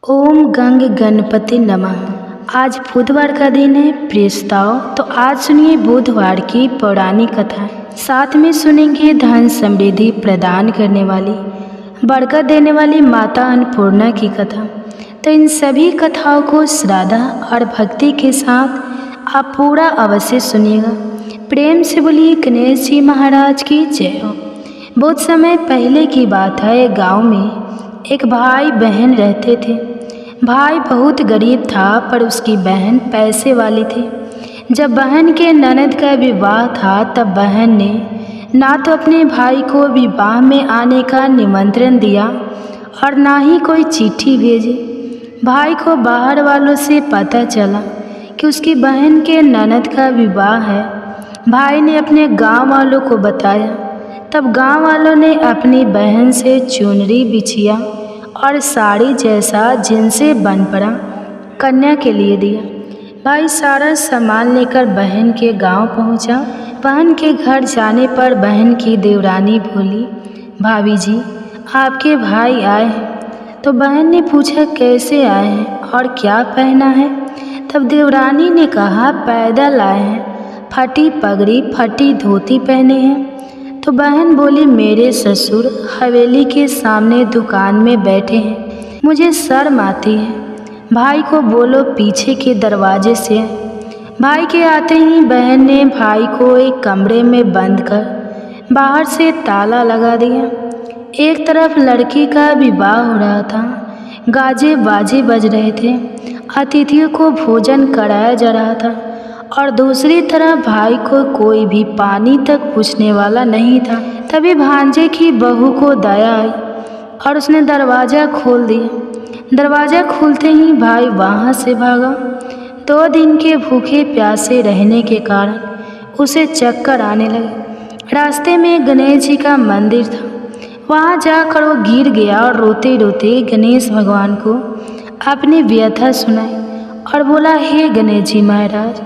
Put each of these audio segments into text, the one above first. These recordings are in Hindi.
ओम गंग गणपति नमः। आज बुधवार का दिन है प्रस्ताव। तो आज सुनिए बुधवार की पौराणिक कथा। साथ में सुनेंगे धन समृद्धि प्रदान करने वाली, बरकत देने वाली माता अन्नपूर्णा की कथा। तो इन सभी कथाओं को श्रद्धा और भक्ति के साथ आप पूरा अवश्य सुनिएगा। प्रेम से बोलिए गणेश जी महाराज की जय हो। बहुत समय पहले की बात है, गांव में एक भाई बहन रहते थे। भाई बहुत गरीब था पर उसकी बहन पैसे वाली थी। जब बहन के ननद का विवाह था तब बहन ने ना तो अपने भाई को विवाह में आने का निमंत्रण दिया और ना ही कोई चिट्ठी भेजी। भाई को बाहर वालों से पता चला कि उसकी बहन के ननद का विवाह है। भाई ने अपने गांव वालों को बताया। तब गांव वालों ने अपनी बहन से चुनरी बिछिया और साड़ी जैसा जिनसे बन पड़ा कन्या के लिए दिया। भाई सारा सामान लेकर बहन के गांव पहुंचा। बहन के घर जाने पर बहन की देवरानी बोली, भाभी जी आपके भाई आए हैं। तो बहन ने पूछा कैसे आए हैं और क्या पहना है। तब देवरानी ने कहा पैदल आए हैं, फटी पगड़ी फटी धोती पहने हैं। तो बहन बोली मेरे ससुर हवेली के सामने दुकान में बैठे हैं, मुझे शर्म आती है। भाई को बोलो पीछे के दरवाजे से। भाई के आते ही बहन ने भाई को एक कमरे में बंद कर बाहर से ताला लगा दिया। एक तरफ लड़की का विवाह हो रहा था, गाजे बाजे बज रहे थे, अतिथियों को भोजन कराया जा रहा था और दूसरी तरफ भाई को कोई भी पानी तक पूछने वाला नहीं था। तभी भांजे की बहू को दया आई और उसने दरवाज़ा खोल दिया। दरवाज़ा खुलते ही भाई वहाँ से भागा। 2 दिन के भूखे प्यासे रहने के कारण उसे चक्कर आने लगे। रास्ते में गणेश जी का मंदिर था, वहाँ जाकर वो गिर गया और रोते रोते गणेश भगवान को अपनी व्यथा सुनाई और बोला, हे गणेश जी महाराज,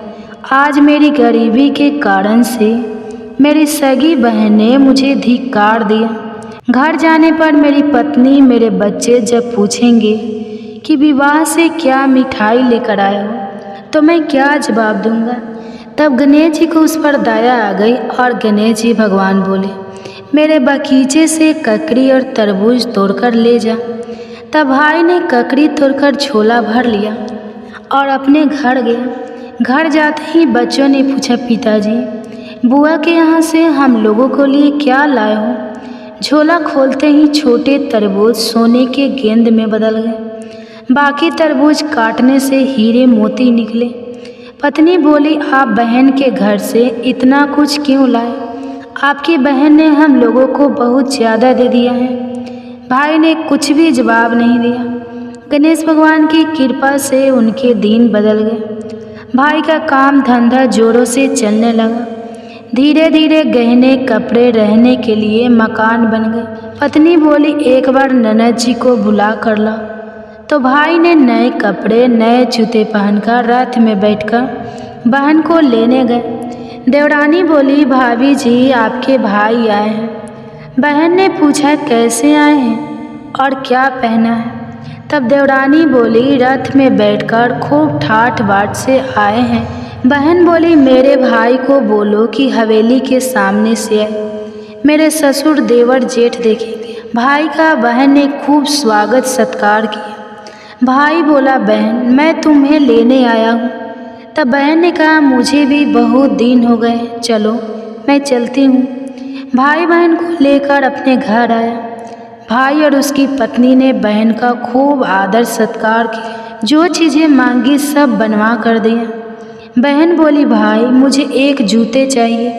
आज मेरी गरीबी के कारण से मेरी सगी बहन ने मुझे धिक्कार दिया। घर जाने पर मेरी पत्नी मेरे बच्चे जब पूछेंगे कि विवाह से क्या मिठाई लेकर आए हो तो मैं क्या जवाब दूंगा। तब गणेश जी को उस पर दया आ गई और गणेश जी भगवान बोले, मेरे बगीचे से ककड़ी और तरबूज तोड़कर ले जा। तब भाई ने ककड़ी तोड़कर झोला भर लिया और अपने घर गया। घर जाते ही बच्चों ने पूछा, पिताजी बुआ के यहाँ से हम लोगों को लिए क्या लाए हो। झोला खोलते ही छोटे तरबूज सोने के गेंद में बदल गए, बाकी तरबूज काटने से हीरे मोती निकले। पत्नी बोली, आप बहन के घर से इतना कुछ क्यों लाए, आपकी बहन ने हम लोगों को बहुत ज़्यादा दे दिया है। भाई ने कुछ भी जवाब नहीं दिया। गणेश भगवान की कृपा से उनके दिन बदल गए। भाई का काम धंधा जोरों से चलने लगा। धीरे धीरे गहने कपड़े रहने के लिए मकान बन गए। पत्नी बोली, एक बार ननद जी को बुला कर ला। तो भाई ने नए कपड़े नए जूते पहनकर रथ में बैठकर बहन को लेने गए। देवरानी बोली, भाभी जी आपके भाई आए हैं। बहन ने पूछा कैसे आए हैं और क्या पहना है। तब देवरानी बोली, रथ में बैठकर खूब ठाठ बाट से आए हैं। बहन बोली, मेरे भाई को बोलो कि हवेली के सामने से आए, मेरे ससुर देवर जेठ देखेंगे। भाई का बहन ने खूब स्वागत सत्कार किया। भाई बोला, बहन मैं तुम्हें लेने आया हूँ। तब बहन ने कहा, मुझे भी बहुत दिन हो गए, चलो मैं चलती हूँ। भाई बहन को लेकर अपने घर आया। भाई और उसकी पत्नी ने बहन का खूब आदर सत्कार किया, जो चीज़ें मांगी सब बनवा कर दिया। बहन बोली, भाई मुझे एक जूते चाहिए।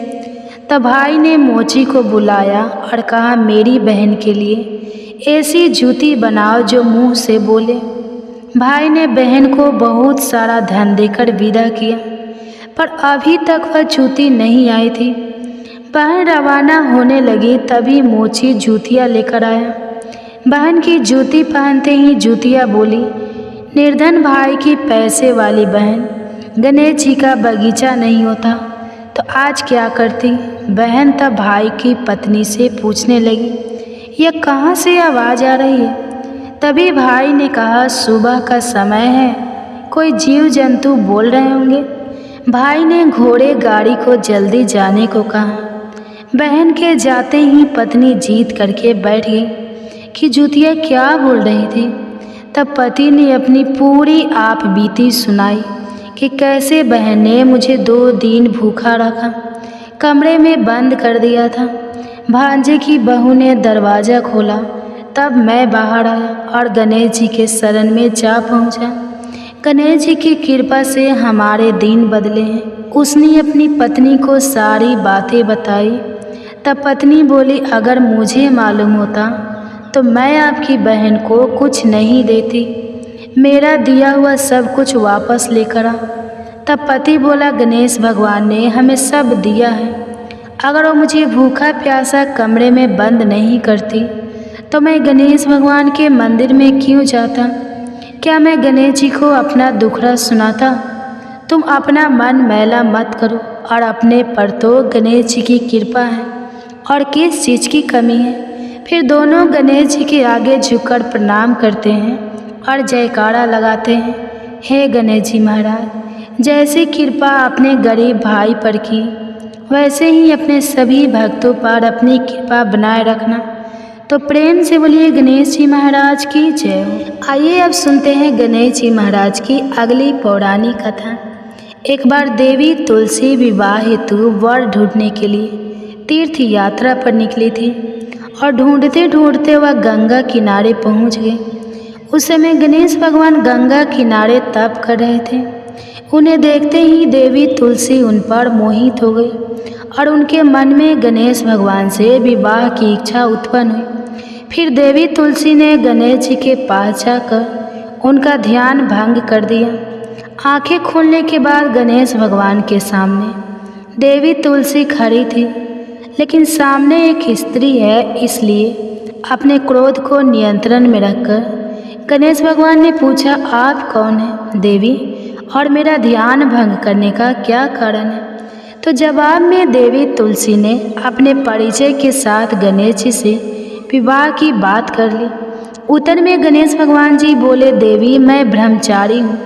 तब भाई ने मोची को बुलाया और कहा, मेरी बहन के लिए ऐसी जूती बनाओ जो मुंह से बोले। भाई ने बहन को बहुत सारा धन देकर विदा किया, पर अभी तक वह जूती नहीं आई थी। बहन रवाना होने लगी तभी मोची जूतियाँ लेकर आया। बहन की जूती पहनते ही जूतियाँ बोली, निर्धन भाई की पैसे वाली बहन, गणेश जी का बगीचा नहीं होता तो आज क्या करती। बहन तब भाई की पत्नी से पूछने लगी, यह कहाँ से आवाज़ आ रही है। तभी भाई ने कहा, सुबह का समय है, कोई जीव जंतु बोल रहे होंगे। भाई ने घोड़े गाड़ी को जल्दी जाने को कहा। बहन के जाते ही पत्नी जीत करके बैठ गई कि जुतिया क्या बोल रही थी। तब पति ने अपनी पूरी आप बीती सुनाई कि कैसे बहन ने मुझे 2 दिन भूखा रखा, कमरे में बंद कर दिया था। भांजे की बहू ने दरवाज़ा खोला, तब मैं बाहर आया और गणेश जी के शरण में जा पहुंचा। गणेश जी की कृपा से हमारे दिन बदले हैं। उसने अपनी पत्नी को सारी बातें बताई। तब पत्नी बोली, अगर मुझे मालूम होता तो मैं आपकी बहन को कुछ नहीं देती, मेरा दिया हुआ सब कुछ वापस लेकर आ। तब पति बोला, गणेश भगवान ने हमें सब दिया है, अगर वो मुझे भूखा प्यासा कमरे में बंद नहीं करती तो मैं गणेश भगवान के मंदिर में क्यों जाता? क्या मैं गणेश जी को अपना दुखड़ा सुनाता? तुम अपना मन मैला मत करो और अपने पर तो गणेश जी की कृपा है और किस चीज़ की कमी है। फिर दोनों गणेश जी के आगे झुककर प्रणाम करते हैं और जयकारा लगाते हैं, हे गणेश जी महाराज, जैसी कृपा अपने गरीब भाई पर की, वैसे ही अपने सभी भक्तों पर अपनी कृपा बनाए रखना। तो प्रेम से बोलिए गणेश जी महाराज की जय हो। आइए अब सुनते हैं गणेश जी महाराज की अगली पौराणिक कथा। एक बार देवी तुलसी विवाह हेतु वर ढूंढने के लिए तीर्थ यात्रा पर निकली थी और ढूंढते ढूंढते वह गंगा किनारे पहुंच गए। उस समय गणेश भगवान गंगा किनारे तप कर रहे थे। उन्हें देखते ही देवी तुलसी उन पर मोहित हो गई और उनके मन में गणेश भगवान से विवाह की इच्छा उत्पन्न हुई। फिर देवी तुलसी ने गणेश जी के पास जाकर उनका ध्यान भंग कर दिया। आंखें खोलने के बाद गणेश भगवान के सामने देवी तुलसी खड़ी थी, लेकिन सामने एक स्त्री है, इसलिए अपने क्रोध को नियंत्रण में रखकर गणेश भगवान ने पूछा, आप कौन हैं देवी, और मेरा ध्यान भंग करने का क्या कारण है? तो जवाब में देवी तुलसी ने अपने परिचय के साथ गणेश जी से विवाह की बात कर ली। उत्तर में गणेश भगवान जी बोले, देवी मैं ब्रह्मचारी हूँ,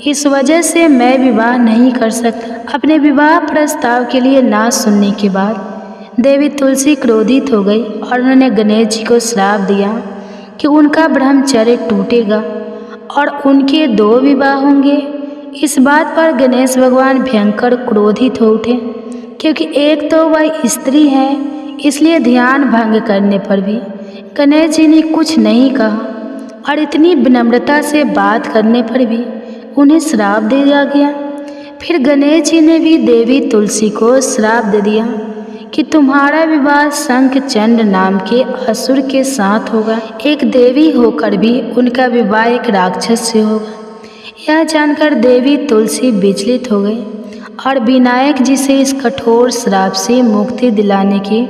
इस वजह से मैं विवाह नहीं कर सकता। अपने विवाह प्रस्ताव के लिए ना सुनने के बाद देवी तुलसी क्रोधित हो गई और उन्होंने गणेश जी को श्राप दिया कि उनका ब्रह्मचर्य टूटेगा और उनके 2 विवाह होंगे। इस बात पर गणेश भगवान भयंकर क्रोधित हो उठे, क्योंकि एक तो वह स्त्री है, इसलिए ध्यान भंग करने पर भी गणेश जी ने कुछ नहीं कहा और इतनी विनम्रता से बात करने पर भी उन्हें श्राप दे दिया गया। फिर गणेश जी ने भी देवी तुलसी को श्राप दे दिया कि तुम्हारा विवाह शंखचंड नाम के असुर के साथ होगा। एक देवी होकर भी उनका विवाह एक राक्षस से होगा। यह जानकर देवी तुलसी विचलित हो गई और विनायक जी से इस कठोर श्राप से मुक्ति दिलाने की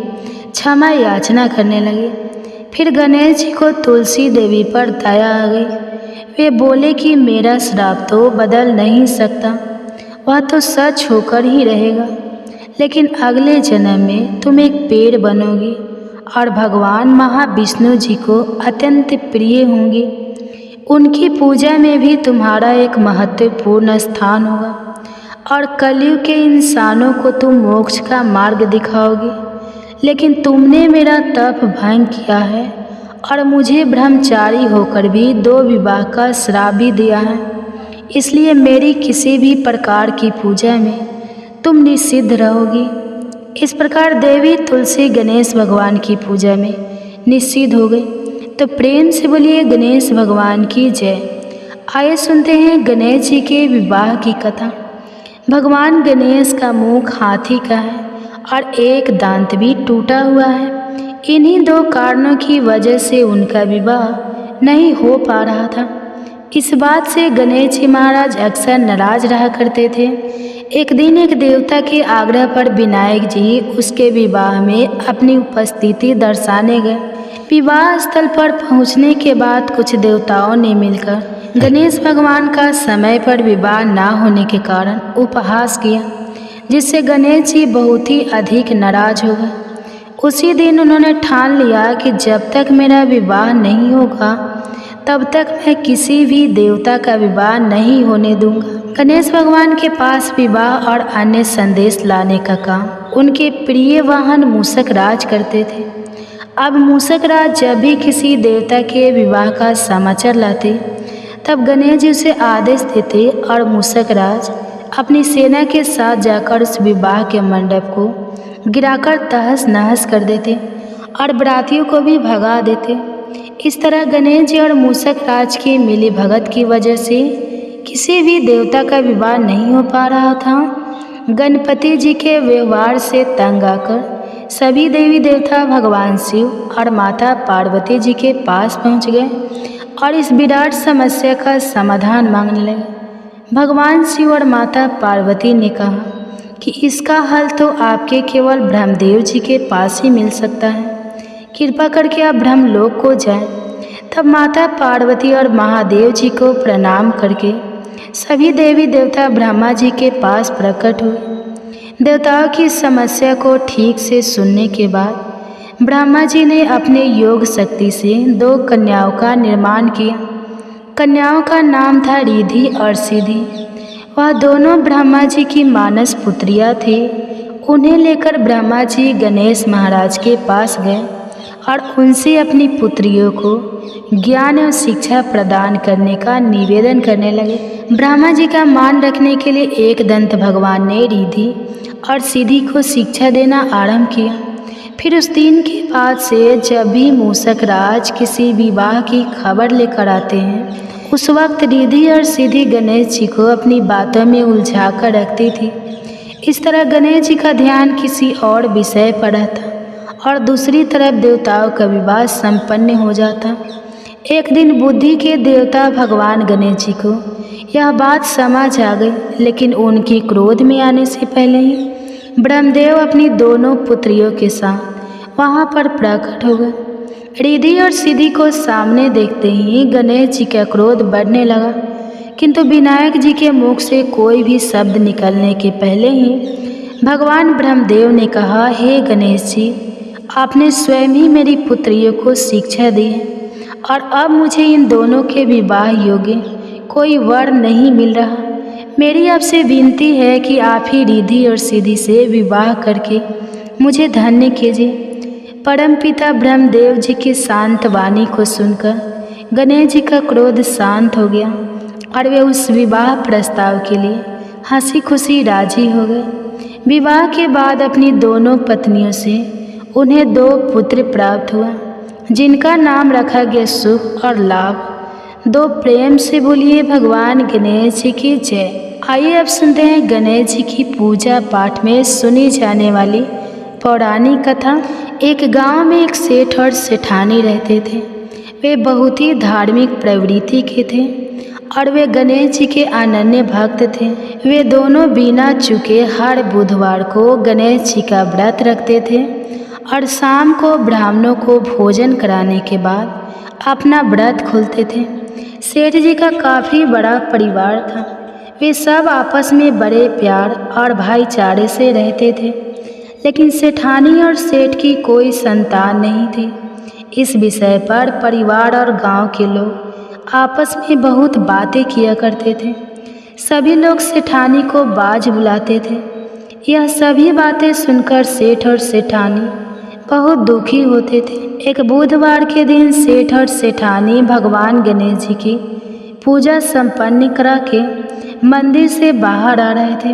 क्षमा याचना करने लगे। फिर गणेश जी को तुलसी देवी पर दया आ गई। वे बोले कि मेरा श्राप तो बदल नहीं सकता, वह तो सच होकर ही रहेगा, लेकिन अगले जन्म में तुम एक पेड़ बनोगी और भगवान महाविष्णु जी को अत्यंत प्रिय होंगी। उनकी पूजा में भी तुम्हारा एक महत्वपूर्ण स्थान होगा और कलयुग के इंसानों को तुम मोक्ष का मार्ग दिखाओगी। लेकिन तुमने मेरा तप भंग किया है और मुझे ब्रह्मचारी होकर भी 2 विवाह का श्राप भी दिया है, इसलिए मेरी किसी भी प्रकार की पूजा में तुम निषिद्ध रहोगी। इस प्रकार देवी तुलसी गणेश भगवान की पूजा में निषिद्ध हो गई। तो प्रेम से बोलिए गणेश भगवान की जय। आइए सुनते हैं गणेश जी के विवाह की कथा। भगवान गणेश का मुख हाथी का है और एक दांत भी टूटा हुआ है। इन्हीं 2 कारणों की वजह से उनका विवाह नहीं हो पा रहा था। इस बात से गणेश जी महाराज अक्सर नाराज रहा करते थे। एक दिन एक देवता के आग्रह पर विनायक जी उसके विवाह में अपनी उपस्थिति दर्शाने गए। विवाह स्थल पर पहुंचने के बाद कुछ देवताओं ने मिलकर गणेश भगवान का समय पर विवाह ना होने के कारण उपहास किया, जिससे गणेश जी बहुत ही अधिक नाराज हो गए। उसी दिन उन्होंने ठान लिया कि जब तक मेरा विवाह नहीं होगा तब तक मैं किसी भी देवता का विवाह नहीं होने दूंगा। गणेश भगवान के पास विवाह और अन्य संदेश लाने का काम उनके प्रिय वाहन मूषक राज करते थे। अब मूषक राज जब भी किसी देवता के विवाह का समाचार लाते, तब गणेश जी उसे आदेश देते और मूषक राज अपनी सेना के साथ जाकर उस विवाह के मंडप को गिराकर तहस नहस कर देते और बरातियों को भी भगा देते। इस तरह गणेश जी और मूषक राज की मिली भगत की वजह से किसी भी देवता का विवाह नहीं हो पा रहा था। गणपति जी के व्यवहार से तंग आकर सभी देवी देवता भगवान शिव और माता पार्वती जी के पास पहुंच गए और इस विराट समस्या का समाधान मांगने लगे। भगवान शिव और माता पार्वती ने कहा कि इसका हल तो आपके केवल ब्रह्मदेव जी के पास ही मिल सकता है, कृपा करके आप ब्रह्मलोक को जाएं। तब माता पार्वती और महादेव जी को प्रणाम करके सभी देवी देवता ब्रह्मा जी के पास प्रकट हुए। देवताओं की समस्या को ठीक से सुनने के बाद ब्रह्मा जी ने अपने योग शक्ति से 2 कन्याओं का निर्माण किया। कन्याओं का नाम था रिद्धि और सिद्धि। वह दोनों ब्रह्मा जी की मानस पुत्रियां थी। उन्हें लेकर ब्रह्मा जी गणेश महाराज के पास गए और उनसे अपनी पुत्रियों को ज्ञान और शिक्षा प्रदान करने का निवेदन करने लगे। ब्रह्मा जी का मान रखने के लिए एक दंत भगवान ने रिद्धि और सिद्धि को शिक्षा देना आरंभ किया। फिर उस दिन के बाद से जब भी मूषक राज किसी विवाह की खबर लेकर आते हैं, उस वक्त रिद्धि और सिद्धि गणेश जी को अपनी बातों में उलझा कर रखती थी। इस तरह गणेश जी का ध्यान किसी और विषय पर रहता और दूसरी तरफ देवताओं का विवाह संपन्न हो जाता। एक दिन बुद्धि के देवता भगवान गणेश जी को यह बात समझ आ गई, लेकिन उनकी क्रोध में आने से पहले ही ब्रह्मदेव अपनी दोनों पुत्रियों के साथ वहाँ पर प्रकट हो गए। रिद्धि और सिद्धि को सामने देखते ही गणेश जी का क्रोध बढ़ने लगा, किंतु विनायक जी के मुख से कोई भी शब्द निकलने के पहले ही भगवान ब्रह्मदेव ने कहा, हे गणेश जी, आपने स्वयं ही मेरी पुत्रियों को शिक्षा दी है और अब मुझे इन दोनों के विवाह योग्य कोई वर नहीं मिल रहा। मेरी आपसे विनती है कि आप ही रिद्धि और सिद्धि से विवाह करके मुझे धन्य कीजिए। परमपिता ब्रह्मदेव जी की शांत वाणी को सुनकर गणेश जी का क्रोध शांत हो गया और वे उस विवाह प्रस्ताव के लिए हंसी खुशी राजी हो गए। विवाह के बाद अपनी दोनों पत्नियों से उन्हें 2 पुत्र प्राप्त हुआ, जिनका नाम रखा गया सुख और लाभ। 2 प्रेम से बोलिए भगवान गणेश जी की जय। आइए अब सुनते हैं गणेश जी की पूजा पाठ में सुनी जाने वाली पौराणिक कथा। एक गांव में एक सेठ और सेठानी रहते थे। वे बहुत ही धार्मिक प्रवृत्ति के थे और वे गणेश जी के अनन्य भक्त थे। वे दोनों बिना चूके हर बुधवार को गणेश जी का व्रत रखते थे और शाम को ब्राह्मणों को भोजन कराने के बाद अपना व्रत खोलते थे। सेठ जी का काफ़ी बड़ा परिवार था। वे सब आपस में बड़े प्यार और भाईचारे से रहते थे, लेकिन सेठानी और सेठ की कोई संतान नहीं थी। इस विषय पर परिवार और गांव के लोग आपस में बहुत बातें किया करते थे। सभी लोग सेठानी को बाज बुलाते थे। यह सभी बातें सुनकर सेठ और सेठानी बहुत दुखी होते थे। एक बुधवार के दिन सेठ और सेठानी भगवान गणेश जी की पूजा संपन्न करा के मंदिर से बाहर आ रहे थे।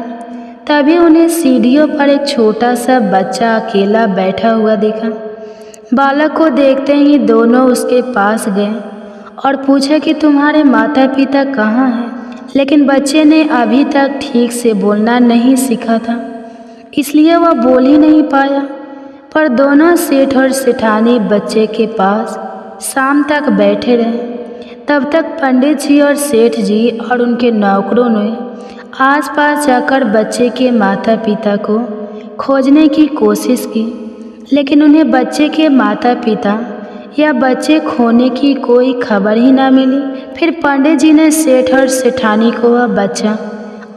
तभी उन्हें सीढ़ियों पर एक छोटा सा बच्चा अकेला बैठा हुआ देखा। बालक को देखते ही दोनों उसके पास गए और पूछा कि तुम्हारे माता पिता कहाँ हैं। लेकिन बच्चे ने अभी तक ठीक से बोलना नहीं सीखा था, इसलिए वह बोल ही नहीं पाया। पर दोनों सेठ और सेठानी बच्चे के पास शाम तक बैठे रहे। तब तक पंडित जी और सेठ जी और उनके नौकरों ने आसपास जाकर बच्चे के माता पिता को खोजने की कोशिश की, लेकिन उन्हें बच्चे के माता पिता या बच्चे खोने की कोई खबर ही ना मिली। फिर पंडित जी ने सेठ और सेठानी को वह बच्चा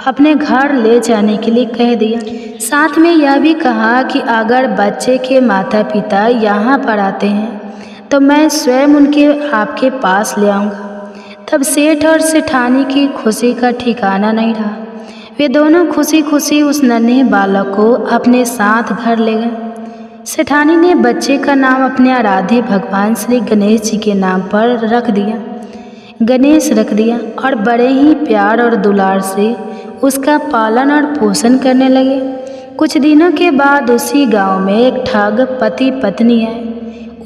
अपने घर ले जाने के लिए कह दिया। साथ में यह भी कहा कि अगर बच्चे के माता पिता यहाँ पर आते हैं तो मैं स्वयं उनके आपके पास ले आऊँगा। तब सेठ और सेठानी की खुशी का ठिकाना नहीं रहा। वे दोनों खुशी खुशी उस नन्हे बालक को अपने साथ घर ले गए। सेठानी ने बच्चे का नाम अपने आराध्य भगवान श्री गणेश जी के नाम पर रख दिया, गणेश रख दिया, और बड़े ही प्यार और दुलार से उसका पालन और पोषण करने लगे। कुछ दिनों के बाद उसी गांव में एक ठग पति पत्नी आए।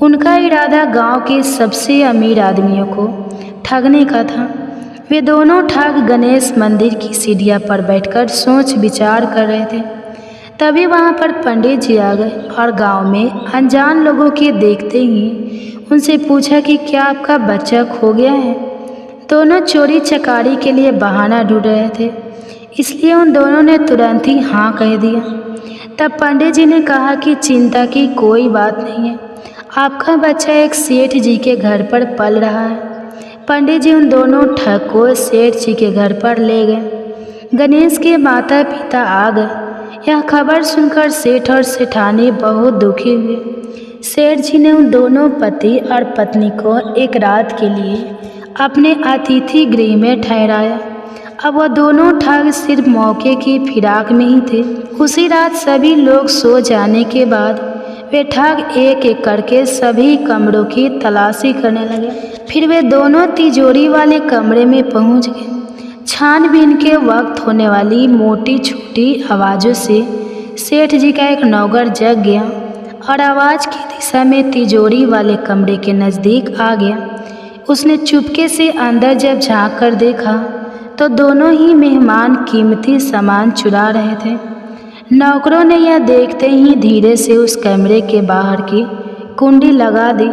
उनका इरादा गांव के सबसे अमीर आदमियों को ठगने का था। वे दोनों ठग गणेश मंदिर की सीढ़ियां पर बैठकर सोच विचार कर रहे थे। तभी वहां पर पंडित जी आ गए और गांव में अनजान लोगों के देखते ही उनसे पूछा कि क्या आपका बच्चा खो गया है। दोनों चोरी चकारी के लिए बहाना ढूंढ रहे थे, इसलिए उन दोनों ने तुरंत ही हाँ कह दिया। तब पंडित जी ने कहा कि चिंता की कोई बात नहीं है, आपका बच्चा एक सेठ जी के घर पर पल रहा है। पंडित जी उन दोनों ठग को सेठ जी के घर पर ले गए। गणेश के माता पिता आ गए। यह खबर सुनकर सेठ और सेठानी बहुत दुखी हुए। सेठ जी ने उन दोनों पति और पत्नी को एक रात के लिए अपने अतिथि गृह में ठहराया। अब वह दोनों ठग सिर्फ मौके की फिराक में ही थे। उसी रात सभी लोग सो जाने के बाद वे ठग एक एक करके सभी कमरों की तलाशी करने लगे। फिर वे दोनों तिजोरी वाले कमरे में पहुंच गए। छानबीन के वक्त होने वाली मोटी छोटी आवाज़ों से सेठ जी का एक नौकर जग गया और आवाज़ की दिशा में तिजोरी वाले कमरे के नज़दीक आ गया। उसने चुपके से अंदर जब झांक कर देखा तो दोनों ही मेहमान कीमती सामान चुरा रहे थे। नौकरों ने यह देखते ही धीरे से उस कमरे के बाहर की कुंडी लगा दी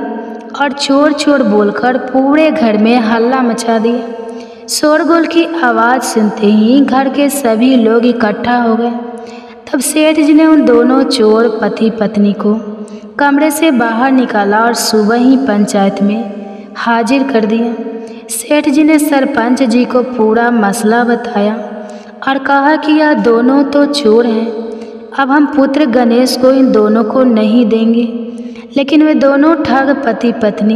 और चोर चोर बोलकर पूरे घर में हल्ला मचा दिया। शोरगुल की आवाज़ सुनते ही घर के सभी लोग इकट्ठा हो गए। तब सेठ जी ने उन दोनों चोर पति पत्नी को कमरे से बाहर निकाला और सुबह ही पंचायत में हाजिर कर दिया। सेठ जी ने सरपंच जी को पूरा मसला बताया और कहा कि यह दोनों तो चोर हैं, अब हम पुत्र गणेश को इन दोनों को नहीं देंगे। लेकिन वे दोनों ठग पति पत्नी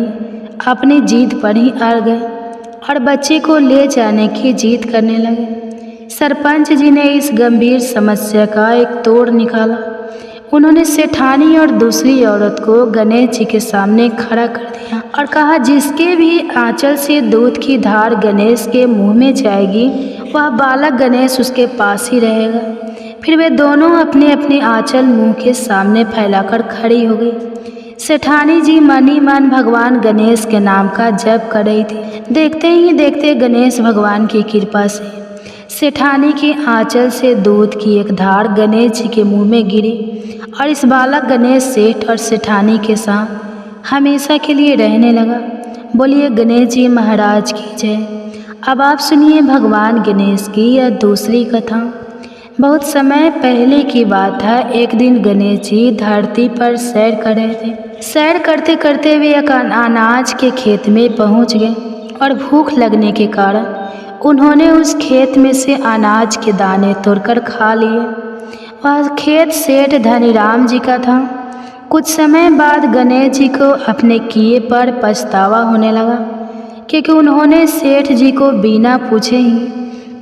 अपनी जीत पर ही अड़ गए और बच्चे को ले जाने की जिद करने लगे। सरपंच जी ने इस गंभीर समस्या का एक तोड़ निकाला। उन्होंने सेठानी और दूसरी औरत को गणेश जी के सामने खड़ा कर दिया और कहा, जिसके भी आंचल से दूध की धार गणेश के मुंह में जाएगी वह बालक गणेश उसके पास ही रहेगा। फिर वे दोनों अपने अपने आंचल मुंह के सामने फैलाकर खड़ी हो गई। सेठानी जी मन ही मन भगवान गणेश के नाम का जप कर रही थी। देखते ही देखते गणेश भगवान की कृपा से सेठानी के आंचल से दूध की एक धार गणेश जी के मुंह में गिरी और इस बालक गणेश सेठ और सेठानी के साथ हमेशा के लिए रहने लगा। बोलिए गणेश जी महाराज की जय। अब आप सुनिए भगवान गणेश की यह दूसरी कथा। बहुत समय पहले की बात है। एक दिन गणेश जी धरती पर सैर कर रहे थे। सैर करते करते वे एक अनाज के खेत में पहुंच गए और भूख लगने के कारण उन्होंने उस खेत में से अनाज के दाने तोड़कर खा लिए। वह खेत सेठ धनीराम जी का था। कुछ समय बाद गणेश जी को अपने किए पर पछतावा होने लगा, क्योंकि उन्होंने सेठ जी को बिना पूछे ही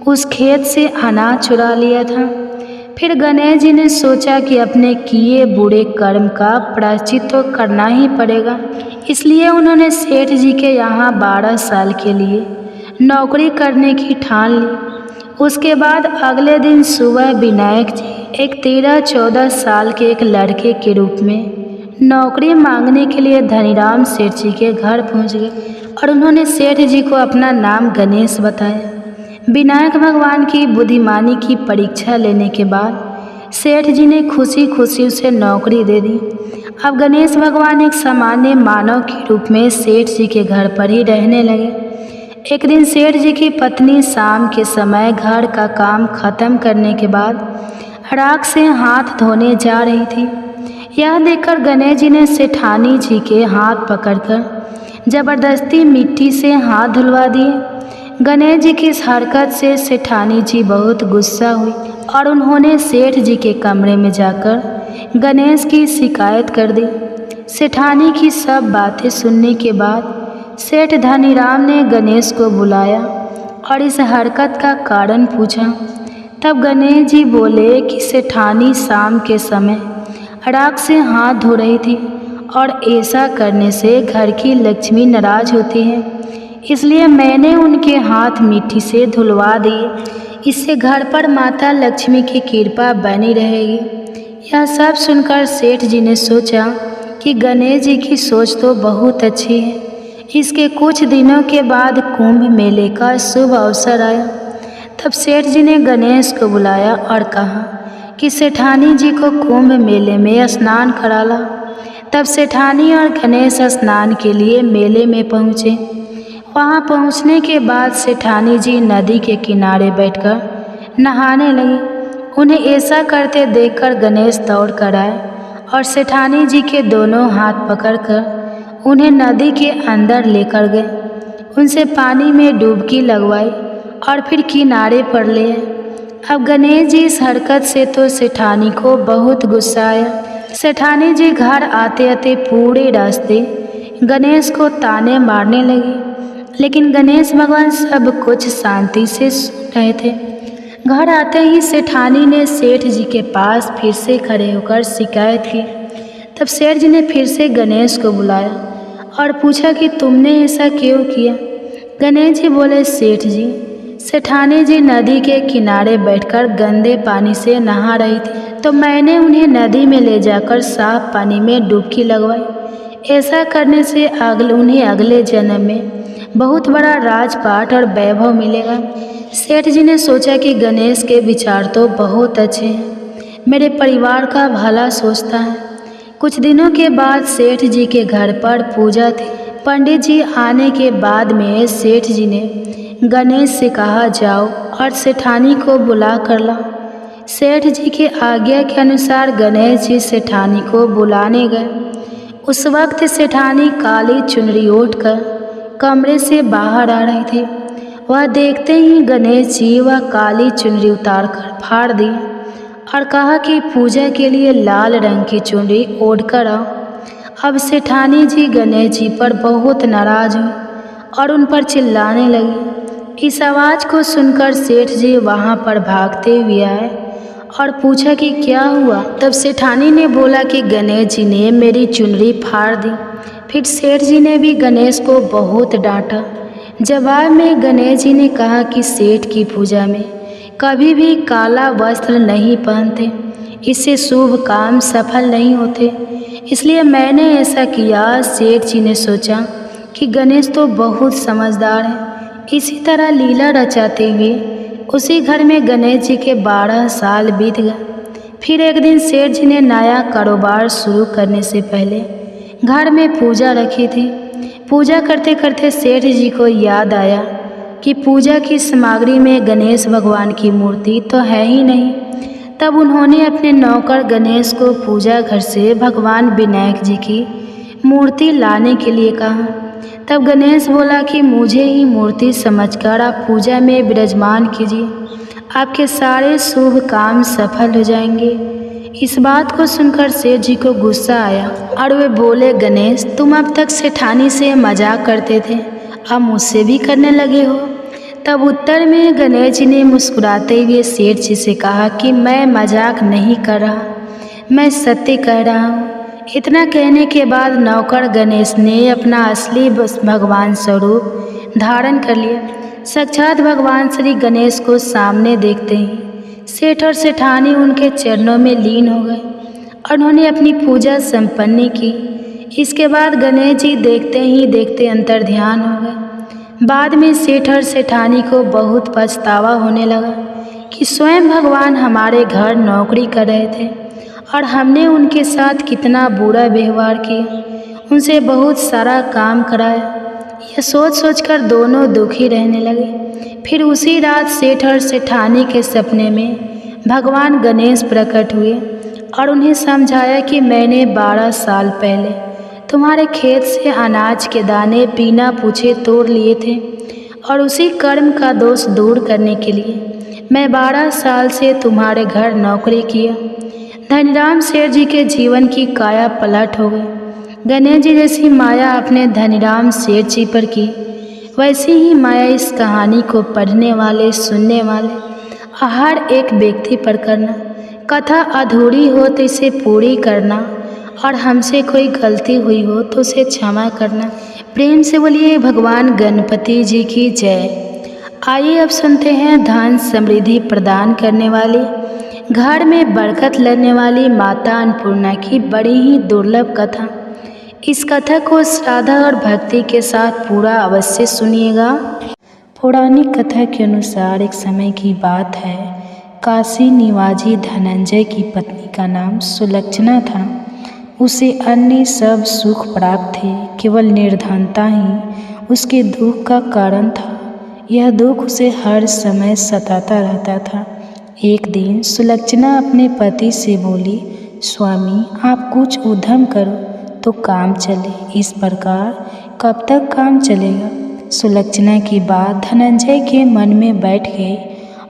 उस खेत से अनाज चुरा लिया था। फिर गणेश जी ने सोचा कि अपने किए बुरे कर्म का प्रायश्चित तो करना ही पड़ेगा। इसलिए उन्होंने सेठ जी के यहाँ 12 साल के लिए नौकरी करने की ठान ली। उसके बाद अगले दिन सुबह विनायक जी एक 13-14 साल के एक लड़के के रूप में नौकरी मांगने के लिए धनीराम सेठ जी के घर पहुंच गए और उन्होंने सेठ जी को अपना नाम गणेश बताया। विनायक भगवान की बुद्धिमानी की परीक्षा लेने के बाद सेठ जी ने खुशी खुशी उसे नौकरी दे दी। अब गणेश भगवान एक सामान्य मानव के रूप में सेठ जी के घर पर ही रहने लगे। एक दिन सेठ जी की पत्नी शाम के समय घर का काम खत्म करने के बाद राख से हाथ धोने जा रही थी। यह देखकर गणेश जी ने सेठानी जी के हाथ पकड़कर जबरदस्ती मिट्टी से हाथ धुलवा दिए। गणेश जी की इस हरकत से सेठानी जी बहुत गुस्सा हुई और उन्होंने सेठ जी के कमरे में जाकर गणेश की शिकायत कर दी। सेठानी की सब बातें सुनने के बाद सेठ धनीराम ने गणेश को बुलाया और इस हरकत का कारण पूछा। तब गणेश जी बोले कि सेठानी शाम के समय राख से हाथ धो रही थी और ऐसा करने से घर की लक्ष्मी नाराज होती है, इसलिए मैंने उनके हाथ मिट्टी से धुलवा दिए। इससे घर पर माता लक्ष्मी की कृपा बनी रहेगी। यह सब सुनकर सेठ जी ने सोचा कि गणेश जी की सोच तो बहुत अच्छी है। इसके कुछ दिनों के बाद कुंभ मेले का शुभ अवसर आया। तब सेठ जी ने गणेश को बुलाया और कहा कि सेठानी जी को कुंभ मेले में स्नान कराला। तब सेठानी और गणेश स्नान के लिए मेले में पहुँचे। वहाँ पहुँचने के बाद सेठानी जी नदी के किनारे बैठकर नहाने लगी। उन्हें ऐसा करते देखकर गणेश दौड़ कर आए और सेठानी जी के दोनों हाथ पकड़कर उन्हें नदी के अंदर लेकर गए। उनसे पानी में डुबकी लगवाई और फिर किनारे पर ले आए। अब गणेश जी इस हरकत से तो सेठानी को बहुत गुस्सा आया। सेठानी जी घर आते आते पूरे रास्ते गणेश को ताने मारने लगी, लेकिन गणेश भगवान सब कुछ शांति से सुन रहे थे। घर आते ही सेठानी ने सेठ जी के पास फिर से खड़े होकर शिकायत की। तब सेठ जी ने फिर से गणेश को बुलाया और पूछा कि तुमने ऐसा क्यों किया। गणेश जी बोले, सेठ जी, सेठानी जी नदी के किनारे बैठकर गंदे पानी से नहा रही थी, तो मैंने उन्हें नदी में ले जाकर साफ पानी में डुबकी लगवाई। ऐसा करने से उन्हें अगले जन्म में बहुत बड़ा राजपाट और वैभव मिलेगा। सेठ जी ने सोचा कि गणेश के विचार तो बहुत अच्छे हैं, मेरे परिवार का भला सोचता है। कुछ दिनों के बाद सेठ जी के घर पर पूजा थी। पंडित जी आने के बाद में सेठ जी ने गणेश से कहा, जाओ और सेठानी को बुला कर ला। सेठ जी की आज्ञा के अनुसार गणेश जी सेठानी को बुलाने गए। उस वक्त सेठानी काली चुनरी ओढ़कर कमरे से बाहर आ रही थी। वह देखते ही गणेश जी वह काली चुनरी उतार कर फाड़ दी और कहा कि पूजा के लिए लाल रंग की चुनरी ओढ़ कर आओ। अब सेठानी जी गणेश जी पर बहुत नाराज हुई और उन पर चिल्लाने लगी। इस आवाज़ को सुनकर सेठ जी वहाँ पर भागते हुए आए और पूछा कि क्या हुआ। तब सेठानी ने बोला कि गणेश जी ने मेरी चुनरी फाड़ दी। फिर सेठ जी ने भी गणेश को बहुत डांटा। जवाब में गणेश जी ने कहा कि सेठ की पूजा में कभी भी काला वस्त्र नहीं पहनते, इससे शुभ काम सफल नहीं होते, इसलिए मैंने ऐसा किया। सेठ जी ने सोचा कि गणेश तो बहुत समझदार है। इसी तरह लीला रचाते हुए उसी घर में गणेश जी के 12 साल बीत गए। फिर एक दिन सेठ जी ने नया कारोबार शुरू करने से पहले घर में पूजा रखी थी। पूजा करते करते सेठ जी को याद आया कि पूजा की सामग्री में गणेश भगवान की मूर्ति तो है ही नहीं। तब उन्होंने अपने नौकर गणेश को पूजा घर से भगवान विनायक जी की मूर्ति लाने के लिए कहा। तब गणेश बोला कि मुझे ही मूर्ति समझकर आप पूजा में विराजमान कीजिए, आपके सारे शुभ काम सफल हो जाएंगे। इस बात को सुनकर सेठ जी को गुस्सा आया और वे बोले, गणेश, तुम अब तक सेठानी से मजाक करते थे, अब मुझसे भी करने लगे हो। तब उत्तर में गणेश जी ने मुस्कुराते हुए सेठ जी से कहा कि मैं मजाक नहीं कर रहा, मैं सत्य कह रहा हूँ। इतना कहने के बाद नौकर गणेश ने अपना असली भगवान स्वरूप धारण कर लिया। साक्षात भगवान श्री गणेश को सामने देखते ही सेठ और सेठानी उनके चरणों में लीन हो गए और उन्होंने अपनी पूजा संपन्न की। इसके बाद गणेश जी देखते ही देखते अंतर्ध्यान हो गए। बाद में सेठ और सेठानी को बहुत पछतावा होने लगा कि स्वयं भगवान हमारे घर नौकरी कर रहे थे और हमने उनके साथ कितना बुरा व्यवहार किया, उनसे बहुत सारा काम कराया। यह सोच सोचकर दोनों दुखी रहने लगे। फिर उसी रात सेठ और सेठानी के सपने में भगवान गणेश प्रकट हुए और उन्हें समझाया कि मैंने 12 साल पहले तुम्हारे खेत से अनाज के दाने बिना पूछे तोड़ लिए थे और उसी कर्म का दोष दूर करने के लिए मैं 12 साल से तुम्हारे घर नौकरी किया। धनीराम सेठ जी के जीवन की काया पलट हो गई। गणेश जी जैसी माया अपने धनीराम सेठ जी पर की, वैसी ही माया इस कहानी को पढ़ने वाले, सुनने वाले हर एक व्यक्ति पर करना। कथा अधूरी हो तो इसे पूरी करना, और हमसे कोई गलती हुई हो तो उसे क्षमा करना। प्रेम से बोलिए भगवान गणपति जी की जय। आइए अब सुनते हैं धन समृद्धि प्रदान करने वाली, घर में बरकत लाने वाली माता अन्नपूर्णा की बड़ी ही दुर्लभ कथा। इस कथा को श्रद्धा और भक्ति के साथ पूरा अवश्य सुनिएगा। पौराणिक कथा के अनुसार एक समय की बात है, काशी निवासी धनंजय की पत्नी का नाम सुलक्षणा था। उसे अन्य सब सुख प्राप्त थे, केवल निर्धनता ही उसके दुख का कारण था। यह दुख उसे हर समय सताता रहता था। एक दिन सुलक्षणा अपने पति से बोली, स्वामी आप कुछ उद्यम करो तो काम चले, इस प्रकार कब तक काम चलेगा। सुलक्षणा की बात धनंजय के मन में बैठ गई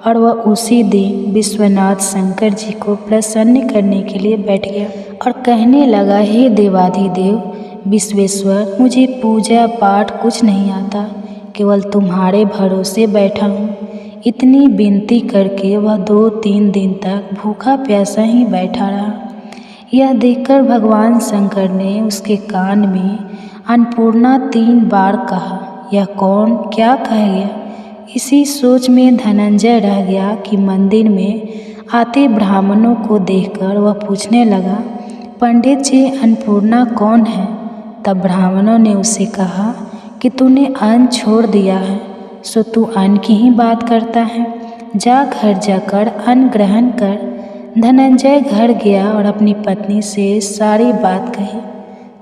और वह उसी दिन विश्वनाथ शंकर जी को प्रसन्न करने के लिए बैठ गया और कहने लगा, हे देवाधिदेव विश्वेश्वर, मुझे पूजा पाठ कुछ नहीं आता, केवल तुम्हारे भरोसे बैठा हूँ। इतनी विनती करके वह 2-3 दिन तक भूखा प्यासा ही बैठा रहा। यह देखकर भगवान शंकर ने उसके कान में अन्नपूर्णा 3 बार कहा। यह कौन क्या कह गया, इसी सोच में धनंजय रह गया कि मंदिर में आते ब्राह्मणों को देखकर वह पूछने लगा, पंडित जी अन्नपूर्णा कौन है। तब ब्राह्मणों ने उसे कहा कि तूने अन्न छोड़ दिया है, सो तू अन्न की ही बात करता है, जा घर जाकर अन्न ग्रहण कर। धनंजय घर गया और अपनी पत्नी से सारी बात कही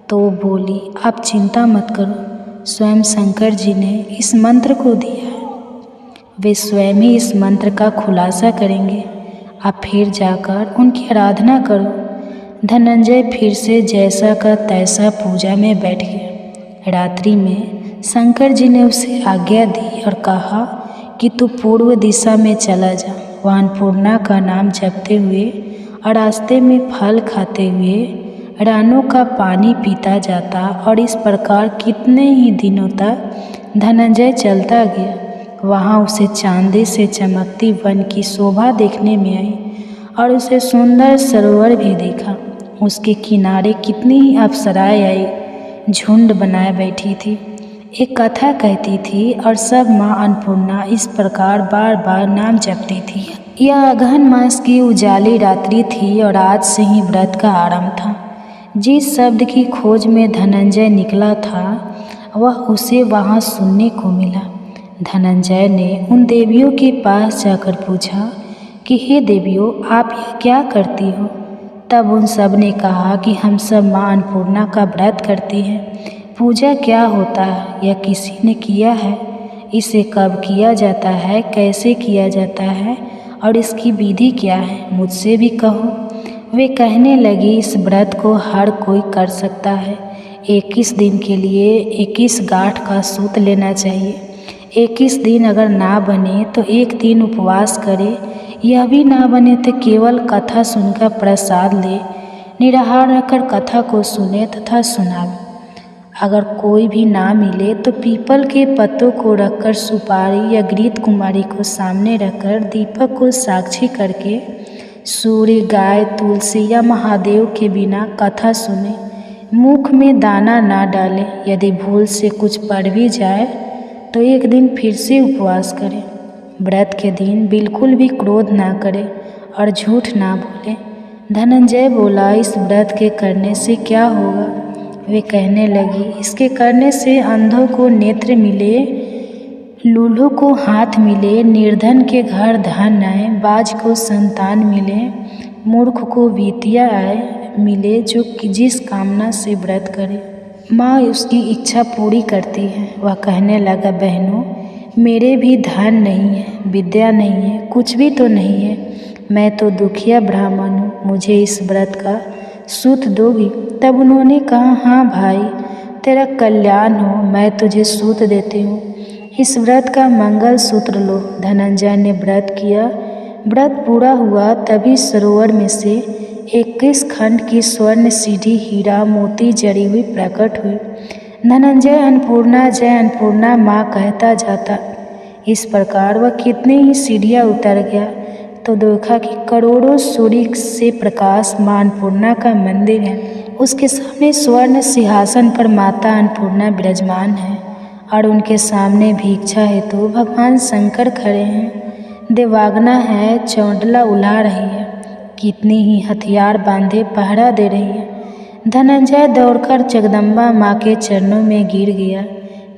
तो वो बोली, आप चिंता मत करो, स्वयं शंकर जी ने इस मंत्र को दिया है, वे स्वयं ही इस मंत्र का खुलासा करेंगे, आप फिर जाकर उनकी आराधना करो। धनंजय फिर से जैसा का तैसा पूजा में बैठ गया। रात्रि में शंकर जी ने उसे आज्ञा दी और कहा कि तू पूर्व दिशा में चला जा, वह अन्नपूर्णा का नाम जपते हुए और रास्ते में फल खाते हुए रानों का पानी पीता जाता। और इस प्रकार कितने ही दिनों तक धनंजय चलता गया। वहाँ उसे चांदी से चमकती वन की शोभा देखने में आई और उसे सुंदर सरोवर भी देखा। उसके किनारे कितनी ही अप्सराएं आई, झुंड बनाए बैठी थी। एक कथा कहती थी और सब माँ अन्नपूर्णा इस प्रकार बार बार नाम जपती थी। यह अगहन मास की उजाली रात्रि थी और आज से ही व्रत का आरंभ था। जिस शब्द की खोज में धनंजय निकला था वह उसे वहाँ सुनने को मिला। धनंजय ने उन देवियों के पास जाकर पूछा कि हे देवियों, आप यह क्या करती हो। तब उन सब ने कहा कि हम सब माँ अन्नपूर्णा का व्रत करती हैं। पूजा क्या होता है, यह किसी ने किया है, इसे कब किया जाता है, कैसे किया जाता है और इसकी विधि क्या है, मुझसे भी कहो। वे कहने लगी, इस व्रत को हर कोई कर सकता है। 21 दिन के लिए 21 गांठ का सूत लेना चाहिए। 21 दिन अगर ना बने तो 1 दिन उपवास करे, यह भी ना बने तो केवल कथा सुनकर प्रसाद ले, निराहार रहकर कथा को सुने तथा सुनावे। अगर कोई भी ना मिले तो पीपल के पत्तों को रखकर सुपारी या घृत कुमारी को सामने रखकर दीपक को साक्षी करके सूर्य, गाय, तुलसी या महादेव के बिना कथा सुने, मुख में दाना ना डाले। यदि भूल से कुछ पड़ भी जाए तो 1 दिन फिर से उपवास करें। व्रत के दिन बिल्कुल भी क्रोध ना करे और झूठ ना बोले। धनंजय बोला, इस व्रत के करने से क्या होगा। वे कहने लगी, इसके करने से अंधों को नेत्र मिले, लूलों को हाथ मिले, निर्धन के घर धन आए, बाज को संतान मिले, मूर्ख को विद्या आए मिले, जो जिस कामना से व्रत करे माँ उसकी इच्छा पूरी करती है। वह कहने लगा, बहनों, मेरे भी धन नहीं है, विद्या नहीं है, कुछ भी तो नहीं है, मैं तो दुखिया ब्राह्मण हूँ, मुझे इस व्रत का सूत दोगी। तब उन्होंने कहा, हाँ भाई, तेरा कल्याण हो, मैं तुझे सूत देती हूँ, इस व्रत का मंगल सूत्र लो। धनंजय ने व्रत किया। व्रत पूरा हुआ तभी सरोवर में से 21 खंड की स्वर्ण सीढ़ी हीरा मोती जड़ी हुई प्रकट हुई। धनंजय अन्नपूर्णा जय अन्नपूर्णा माँ कहता जाता। इस प्रकार वह कितनी ही सीढ़ियाँ उतर गया तो देखा कि करोड़ों सूर्य से प्रकाश माँ अन्नपूर्णा का मंदिर है। उसके सामने स्वर्ण सिंहासन पर माता अन्नपूर्णा विराजमान है और उनके सामने भिक्षा हेतु भगवान शंकर खड़े हैं। देवांगना है, चौंडला उला रही है, कितनी ही हथियार बांधे पहरा दे रही है। धनंजय दौड़कर जगदम्बा माँ के चरणों में गिर गया।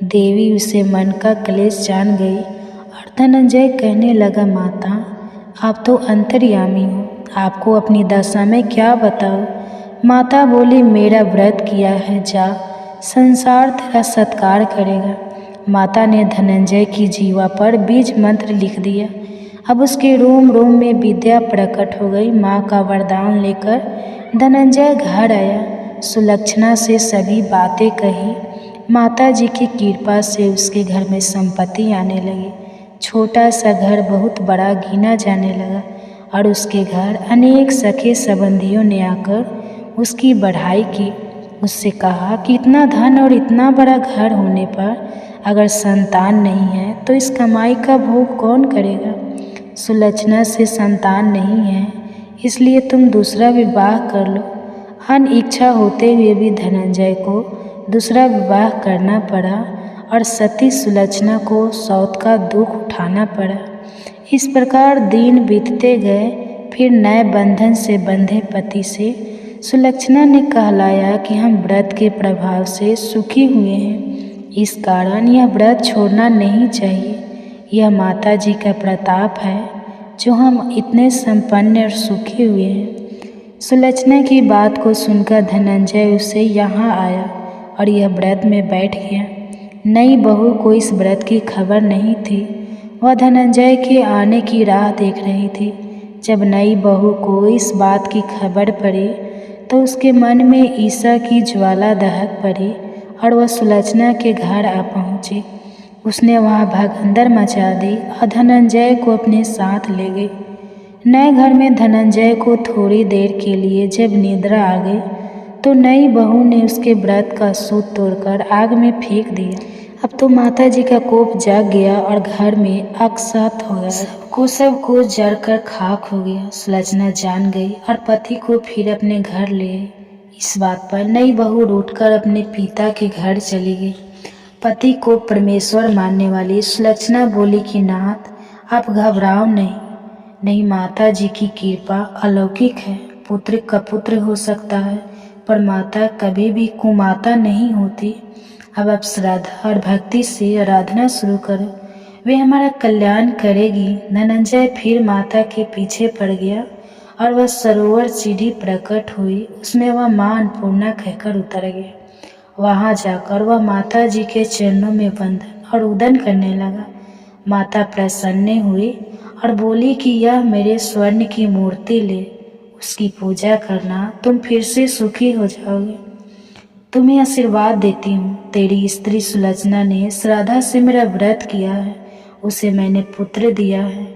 देवी उसे मन का क्लेश जान गई और धनंजय कहने लगा, माता आप तो अंतर्यामी हो, आपको अपनी दशा में क्या बताओ। माता बोली, मेरा व्रत किया है, जा, संसार तेरा सत्कार करेगा। माता ने धनंजय की जीवा पर बीज मंत्र लिख दिया। अब उसके रोम रोम में विद्या प्रकट हो गई। माँ का वरदान लेकर धनंजय घर आया। सुलक्षणा से सभी बातें कही। माता जी की कृपा से उसके घर में संपत्ति आने लगी। छोटा सा घर बहुत बड़ा गिना जाने लगा और उसके घर अनेक सखे संबंधियों ने आकर उसकी बढ़ाई की। उससे कहा कि इतना धन और इतना बड़ा घर होने पर अगर संतान नहीं है तो इस कमाई का भोग कौन करेगा। सुलक्षणा से संतान नहीं है, इसलिए तुम दूसरा विवाह कर लो। अन इच्छा होते हुए भी धनंजय को दूसरा विवाह करना पड़ा और सती सुलक्षणा को सौत का दुख उठाना पड़ा। इस प्रकार दिन बीतते गए। फिर नए बंधन से बंधे पति से सुलक्षणा ने कहलाया कि हम व्रत के प्रभाव से सुखी हुए हैं, इस कारण यह व्रत छोड़ना नहीं चाहिए। यह माता जी का प्रताप है जो हम इतने संपन्न और सुखी हुए हैं। सुलक्षणा की बात को सुनकर धनंजय उससे यहाँ आया और यह व्रत में बैठ गया। नई बहू को इस व्रत की खबर नहीं थी। वह धनंजय के आने की राह देख रही थी। जब नई बहू को इस बात की खबर पड़ी तो उसके मन में ईर्ष्या की ज्वाला दहक पड़ी और वह सुलक्षणा के घर आ पहुँची। उसने वहाँ भगदड़ मचा दी और धनंजय को अपने साथ ले गई। नए घर में धनंजय को थोड़ी देर के लिए जब निद्रा आ गई तो नई बहू ने उसके व्रत का सूत तोड़कर आग में फेंक दिया। अब तो माता जी का कोप जाग गया और घर में अकस्मात हो गया। सब जलकर खाक हो गया। सुलक्षणा जान गई और पति को फिर अपने घर ले आई। इस बात पर नई बहू रूठकर अपने पिता के घर चली गई। पति को परमेश्वर मानने वाली सुलक्षणा बोली कि नाथ आप घबराओ नहीं, माता जी की कृपा अलौकिक है। पुत्र का पुत्र हो सकता है पर माता कभी भी कुमाता नहीं होती। अब आप श्रद्धा और भक्ति से आराधना शुरू करें, वे हमारा कल्याण करेगी। धनंजय फिर माता के पीछे पड़ गया और वह सरोवर सीढ़ी प्रकट हुई, उसमें वह माँ अन्नपूर्णा कहकर उतर गया। वहाँ जाकर वह माता जी के चरणों में वंदन और उदन करने लगा। माता प्रसन्न हुई और बोली कि यह मेरे स्वर्ण की मूर्ति ले, उसकी पूजा करना, तुम फिर से सुखी हो जाओगे। तुम्हें आशीर्वाद देती हूँ। तेरी स्त्री सुलक्षणा ने श्रद्धा से मेरा व्रत किया है, उसे मैंने पुत्र दिया है।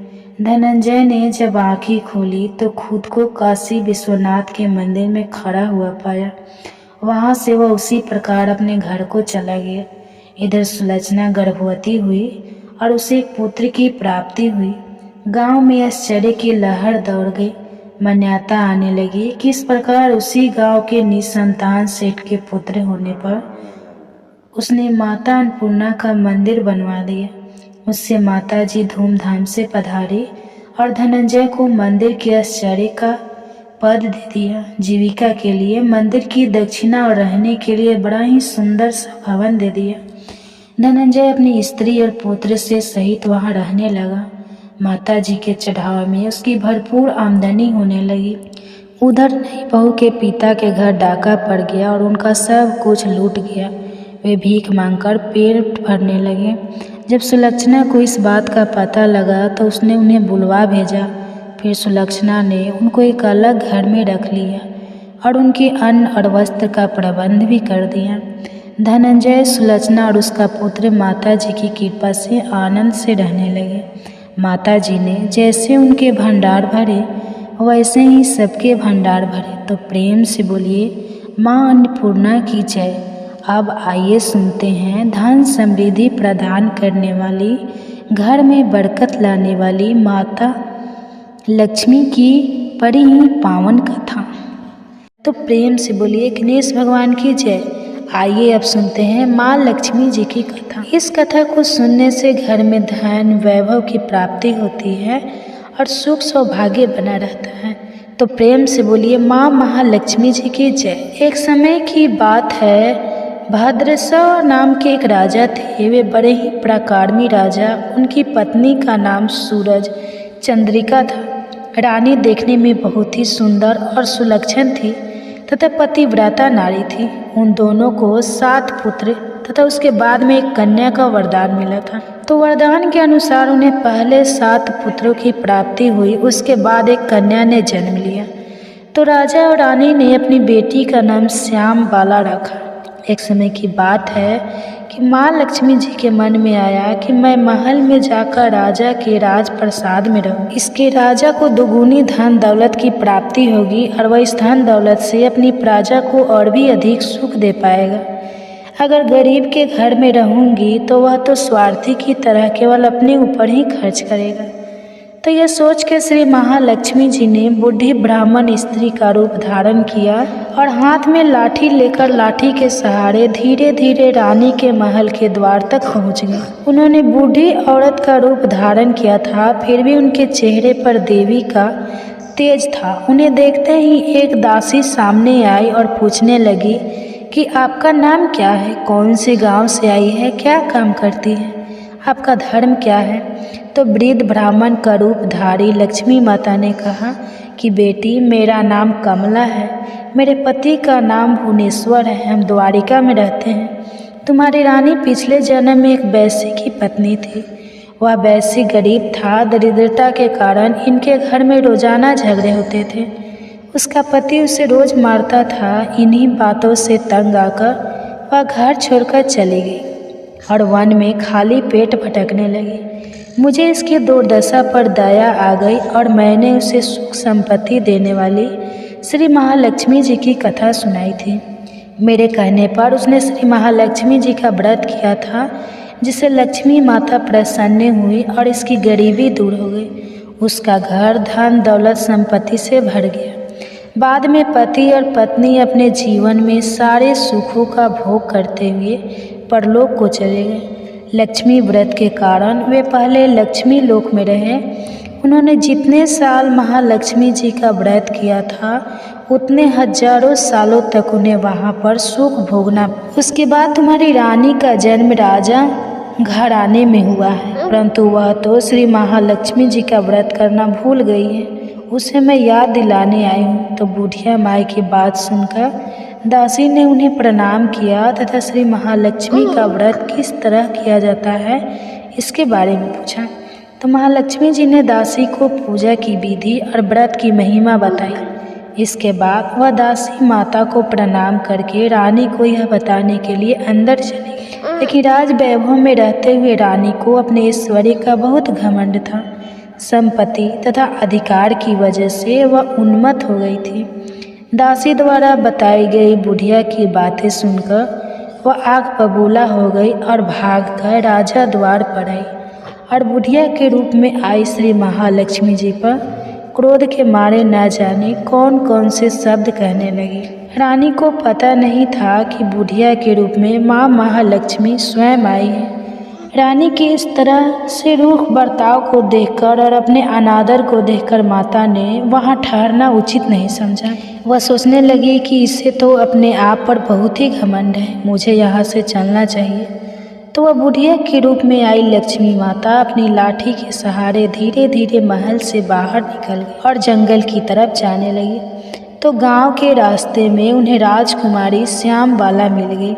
धनंजय ने जब आँखें खोली तो खुद को काशी विश्वनाथ के मंदिर में खड़ा हुआ पाया। वहाँ से वह उसी प्रकार अपने घर को चला गया। इधर सुलक्षणा गर्भवती हुई और उसे एक पुत्र की प्राप्ति हुई। गांव में आश्चर्य की लहर दौड़ गई। मान्यता आने लगी कि इस प्रकार उसी गांव के निसंतान सेठ के पुत्र होने पर उसने माता अन्नपूर्णा का मंदिर बनवा दिया। उससे माता जी धूमधाम से पधारी और धनंजय को मंदिर के आश्चर्य का पद दे दिया। जीविका के लिए मंदिर की दक्षिणा और रहने के लिए बड़ा ही सुंदर सा भवन दे दिया। धनंजय अपनी स्त्री और पुत्र से सहित वहां रहने लगा। माता जी के चढ़ावा में उसकी भरपूर आमदनी होने लगी। उधर नई बहू के पिता के घर डाका पड़ गया और उनका सब कुछ लूट गया। वे भीख मांगकर पेट भरने लगे। जब सुलक्षणा को इस बात का पता लगा तो उसने उन्हें बुलवा भेजा। फिर सुलक्षणा ने उनको एक अलग घर में रख लिया और उनके अन्न और वस्त्र का प्रबंध भी कर दिया। धनंजय, सुलक्षणा और उसका पुत्र माता जी की कृपा से आनंद से रहने लगे। माता जी ने जैसे उनके भंडार भरे वैसे ही सबके भंडार भरे। तो प्रेम से बोलिए माँ अन्नपूर्णा की जय। अब आइए सुनते हैं धन समृद्धि प्रदान करने वाली, घर में बरकत लाने वाली माता लक्ष्मी की बड़ी ही पावन कथा। तो प्रेम से बोलिए गणेश भगवान की जय। आइए अब सुनते हैं माँ लक्ष्मी जी की कथा। इस कथा को सुनने से घर में धन वैभव की प्राप्ति होती है और सुख सौभाग्य बना रहता है। तो प्रेम से बोलिए माँ महालक्ष्मी जी की जय। एक समय की बात है, भद्रसव नाम के एक राजा थे। वे बड़े ही पराक्रमी राजा। उनकी पत्नी का नाम सूरज चंद्रिका था। रानी देखने में बहुत ही सुंदर और सुलक्षण थी तथा पतिव्रता नारी थी। उन दोनों को 7 पुत्र तथा उसके बाद में एक कन्या का वरदान मिला था। तो वरदान के अनुसार उन्हें पहले 7 पुत्रों की प्राप्ति हुई, उसके बाद एक कन्या ने जन्म लिया। तो राजा और रानी ने अपनी बेटी का नाम श्याम बाला रखा। एक समय की बात है कि माँ लक्ष्मी जी के मन में आया कि मैं महल में जाकर राजा के राजप्रसाद में रहूं। इसके राजा को दुगुनी धन दौलत की प्राप्ति होगी और वह इस धन दौलत से अपनी प्रजा को और भी अधिक सुख दे पाएगा। अगर गरीब के घर में रहूंगी तो वह तो स्वार्थी की तरह केवल अपने ऊपर ही खर्च करेगा। तो यह सोच के श्री महालक्ष्मी जी ने बूढ़ी ब्राह्मण स्त्री का रूप धारण किया और हाथ में लाठी लेकर लाठी के सहारे धीरे धीरे रानी के महल के द्वार तक पहुंच गई। उन्होंने बूढ़ी औरत का रूप धारण किया था, फिर भी उनके चेहरे पर देवी का तेज था। उन्हें देखते ही एक दासी सामने आई और पूछने लगी कि आपका नाम क्या है, कौन से गांव से आई है, क्या काम करती है, आपका धर्म क्या है। तो वृद्ध ब्राह्मण का रूप धारी लक्ष्मी माता ने कहा कि बेटी मेरा नाम कमला है, मेरे पति का नाम भुवनेश्वर है, हम द्वारिका में रहते हैं। तुम्हारी रानी पिछले जन्म में एक वैश्य की पत्नी थी। वह वैश्य गरीब था। दरिद्रता के कारण इनके घर में रोजाना झगड़े होते थे। उसका पति उसे रोज मारता था। इन्हीं बातों से तंग आकर वह घर छोड़कर चली गई और वन में खाली पेट भटकने लगी। मुझे इसकी दुर्दशा पर दया आ गई और मैंने उसे सुख संपत्ति देने वाली श्री महालक्ष्मी जी की कथा सुनाई थी। मेरे कहने पर उसने श्री महालक्ष्मी जी का व्रत किया था, जिससे लक्ष्मी माता प्रसन्न हुई और इसकी गरीबी दूर हो गई। उसका घर धन दौलत संपत्ति से भर गया। बाद में पति और पत्नी अपने जीवन में सारे सुखों का भोग करते हुए परलोक को चले गए। लक्ष्मी व्रत के कारण वे पहले लक्ष्मी लोक में रहे। उन्होंने जितने साल महालक्ष्मी जी का व्रत किया था उतने हजारों सालों तक उन्हें वहाँ पर सुख भोगना। उसके बाद तुम्हारी रानी का जन्म राजा घराने में हुआ है, परंतु वह तो श्री महालक्ष्मी जी का व्रत करना भूल गई है। उसे मैं याद दिलाने आई हूँ। तो बूढ़िया माई की बात सुनकर दासी ने उन्हें प्रणाम किया तथा श्री महालक्ष्मी का व्रत किस तरह किया जाता है इसके बारे में पूछा। तो महालक्ष्मी जी ने दासी को पूजा की विधि और व्रत की महिमा बताई। इसके बाद वह दासी माता को प्रणाम करके रानी को यह बताने के लिए अंदर चली गई। लेकिन राज वैभव में रहते हुए रानी को अपने ऐश्वर्य का बहुत घमंड था। संपत्ति तथा अधिकार की वजह से वह उन्मत्त हो गई थी। दासी द्वारा बताई गई बुढ़िया की बातें सुनकर वह आग बबूला हो गई और भागकर राजा द्वार पर आई और बुढ़िया के रूप में आई श्री महालक्ष्मी जी पर क्रोध के मारे न जाने कौन कौन से शब्द कहने लगी। रानी को पता नहीं था कि बुढ़िया के रूप में माँ महालक्ष्मी स्वयं आई है। रानी के इस तरह से रूख बर्ताव को देखकर और अपने अनादर को देखकर माता ने वहाँ ठहरना उचित नहीं समझा। वह सोचने लगी कि इसे तो अपने आप पर बहुत ही घमंड है, मुझे यहाँ से चलना चाहिए। तो वह बुढ़िया के रूप में आई लक्ष्मी माता अपनी लाठी के सहारे धीरे धीरे महल से बाहर निकल गई और जंगल की तरफ जाने लगी। तो गांव के रास्ते में उन्हें राजकुमारी श्याम बाला मिल गई।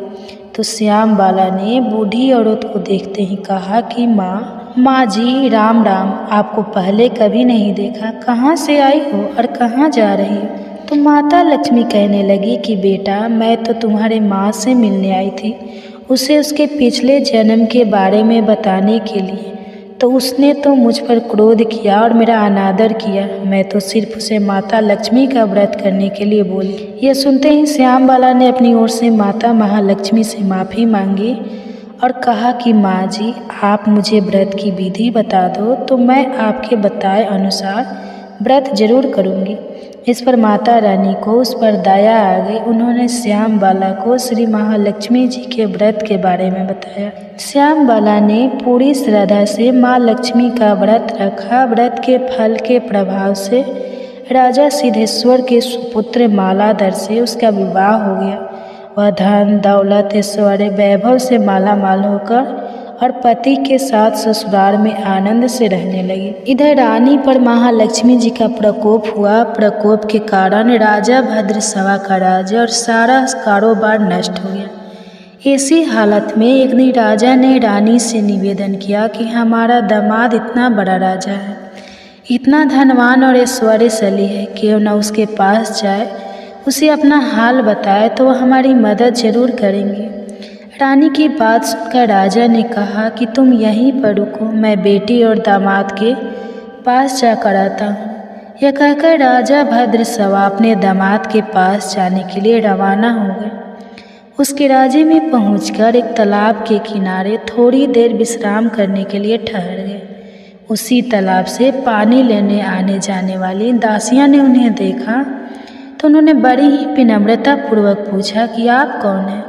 तो श्याम बाला ने बूढ़ी औरत को देखते ही कहा कि माँ जी राम राम, आपको पहले कभी नहीं देखा, कहाँ से आई हो और कहाँ जा रही हो। तो माता लक्ष्मी कहने लगी कि बेटा मैं तो तुम्हारे माँ से मिलने आई थी, उसे उसके पिछले जन्म के बारे में बताने के लिए। तो उसने तो मुझ पर क्रोध किया और मेरा अनादर किया। मैं तो सिर्फ उसे माता लक्ष्मी का व्रत करने के लिए बोली। यह सुनते ही श्यामबाला ने अपनी ओर से माता महालक्ष्मी से माफ़ी मांगी और कहा कि माँ जी, आप मुझे व्रत की विधि बता दो तो मैं आपके बताए अनुसार व्रत जरूर करूँगी। इस पर माता रानी को उस पर दया आ गई। उन्होंने श्यामबाला को श्री महालक्ष्मी जी के व्रत के बारे में बताया। श्यामबाला ने पूरी श्रद्धा से माँ लक्ष्मी का व्रत रखा। व्रत के फल के प्रभाव से राजा सिद्धेश्वर के सुपुत्र मालाधर से उसका विवाह हो गया। वह धन दौलत ऐश्वर्य वैभव से माला माल होकर और पति के साथ ससुराल में आनंद से रहने लगी। इधर रानी पर महालक्ष्मी जी का प्रकोप हुआ। प्रकोप के कारण राजा भद्रसवा का राज्य और सारा कारोबार नष्ट हो गया। ऐसी हालत में एक दिन राजा ने रानी से निवेदन किया कि हमारा दामाद इतना बड़ा राजा है, इतना धनवान और ऐश्वर्यशाली है, क्यों न उसके पास जाए, उसे अपना हाल बताए तो वह हमारी मदद जरूर करेंगे। रानी की बात सुनकर राजा ने कहा कि तुम यहीं पर रुको, मैं बेटी और दामाद के पास जाकर आता हूँ। यह कहकर राजा भद्रसवा अपने दामाद के पास जाने के लिए रवाना हो गए। उसके राज्य में पहुंचकर एक तालाब के किनारे थोड़ी देर विश्राम करने के लिए ठहर गए। उसी तालाब से पानी लेने आने जाने वाली दासियां ने उन्हें देखा तो उन्होंने बड़ी ही विनम्रतापूर्वक पूछा कि आप कौन हैं।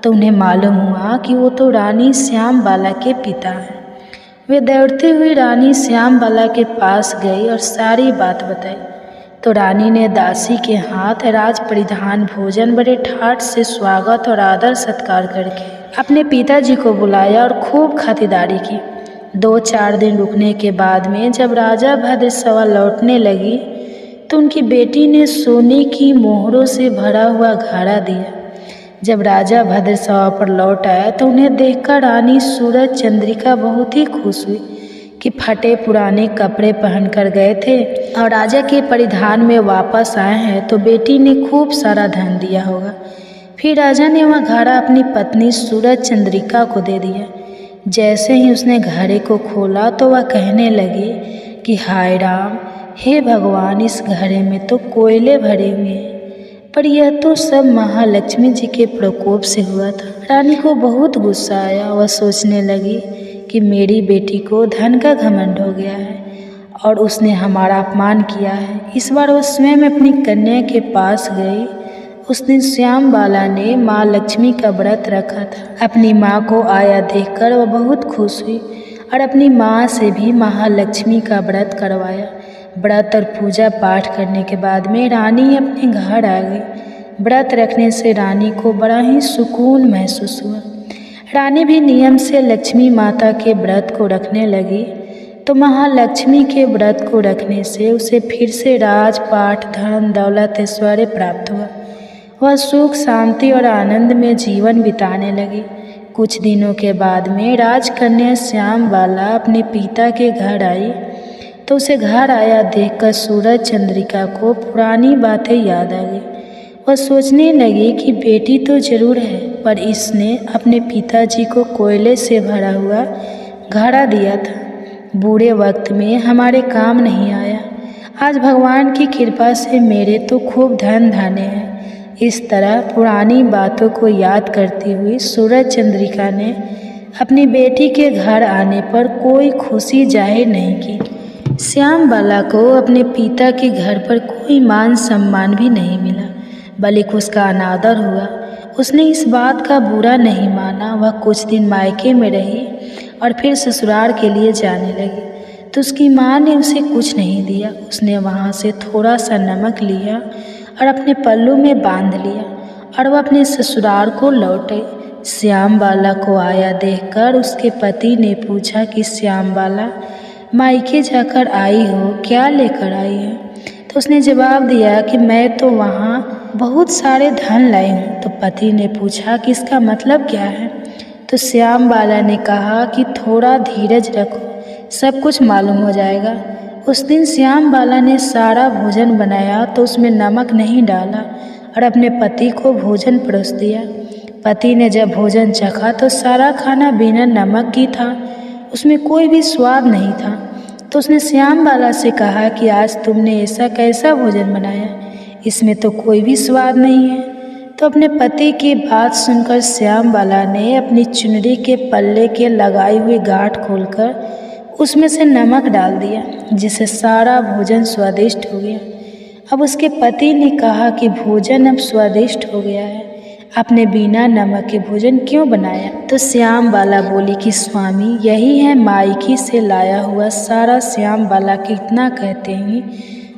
तो उन्हें मालूम हुआ कि वो तो रानी श्यामबाला के पिता हैं। वे दौड़ते हुए रानी श्यामबाला के पास गई और सारी बात बताई। तो रानी ने दासी के हाथ राज परिधान भोजन बड़े ठाठ से स्वागत और आदर सत्कार करके अपने पिताजी को बुलाया और खूब खातिरदारी की। 2-4 दिन रुकने के बाद में जब राजा भद्रसवा लौटने लगी तो उनकी बेटी ने सोने की मोहरों से भरा हुआ घड़ा दिया। जब राजा भद्रसवा पर लौट आया तो उन्हें देखकर रानी सूरज चंद्रिका बहुत ही खुश हुई कि फटे पुराने कपड़े पहनकर गए थे और राजा के परिधान में वापस आए हैं तो बेटी ने खूब सारा धन दिया होगा। फिर राजा ने वह घड़ा अपनी पत्नी सूरज चंद्रिका को दे दिया। जैसे ही उसने घड़े को खोला तो वह कहने लगी कि हाय राम, हे भगवान, इस घड़े में तो कोयले भरे हुए हैं, पर यह तो सब महालक्ष्मी जी के प्रकोप से हुआ था। रानी को बहुत गुस्सा आया। वह सोचने लगी कि मेरी बेटी को धन का घमंड हो गया है और उसने हमारा अपमान किया है। इस बार वह स्वयं अपनी कन्या के पास गई। उस दिन श्यामबाला ने माँ लक्ष्मी का व्रत रखा था। अपनी माँ को आया देखकर वह बहुत खुश हुई और अपनी माँ से भी महालक्ष्मी का व्रत करवाया। व्रत और पूजा पाठ करने के बाद में रानी अपने घर आ गई। व्रत रखने से रानी को बड़ा ही सुकून महसूस हुआ। रानी भी नियम से लक्ष्मी माता के व्रत को रखने लगी। तो महालक्ष्मी के व्रत को रखने से उसे फिर से राजपाट धन दौलत ऐश्वर्य प्राप्त हुआ। वह सुख शांति और आनंद में जीवन बिताने लगी। कुछ दिनों के बाद में राजकन्या श्यामबाला अपने पिता के घर आई तो उसे घर आया देखकर सूरज चंद्रिका को पुरानी बातें याद आ गई। वह सोचने लगी कि बेटी तो जरूर है, पर इसने अपने पिताजी को कोयले से भरा हुआ घड़ा दिया था। बुरे वक्त में हमारे काम नहीं आया। आज भगवान की कृपा से मेरे तो खूब धन धाने हैं। इस तरह पुरानी बातों को याद करती हुई सूरज चंद्रिका ने अपनी बेटी के घर आने पर कोई खुशी जाहिर नहीं की। श्यामबाला को अपने पिता के घर पर कोई मान सम्मान भी नहीं मिला, बल्कि उसका अनादर हुआ। उसने इस बात का बुरा नहीं माना। वह कुछ दिन मायके में रही और फिर ससुराल के लिए जाने लगी तो उसकी माँ ने उसे कुछ नहीं दिया। उसने वहाँ से थोड़ा सा नमक लिया और अपने पल्लू में बांध लिया और वह अपने ससुराल को लौटे। श्यामबाला को आया देखकर उसके पति ने पूछा कि श्यामबाला, मायके जाकर आई हो, क्या लेकर आई है? तो उसने जवाब दिया कि मैं तो वहाँ बहुत सारे धन लाई हूँ। तो पति ने पूछा कि इसका मतलब क्या है? तो श्यामबाला ने कहा कि थोड़ा धीरज रखो, सब कुछ मालूम हो जाएगा। उस दिन श्यामबाला ने सारा भोजन बनाया तो उसमें नमक नहीं डाला और अपने पति को भोजन परोस दिया। पति ने जब भोजन चखा तो सारा खाना बिना नमक की था। उसमें कोई भी स्वाद नहीं था। तो उसने श्याम बाला से कहा कि आज तुमने ऐसा कैसा भोजन बनाया, इसमें तो कोई भी स्वाद नहीं है। तो अपने पति की बात सुनकर श्याम बाला ने अपनी चुनरी के पल्ले के लगाई हुई गांठ खोलकर उसमें से नमक डाल दिया, जिससे सारा भोजन स्वादिष्ट हो गया। अब उसके पति ने कहा कि भोजन अब स्वादिष्ट हो गया है, आपने बिना नमक के भोजन क्यों बनाया? तो श्याम बाला बोली कि स्वामी, यही है मायके से लाया हुआ सारा। श्याम बाला कितना कहते ही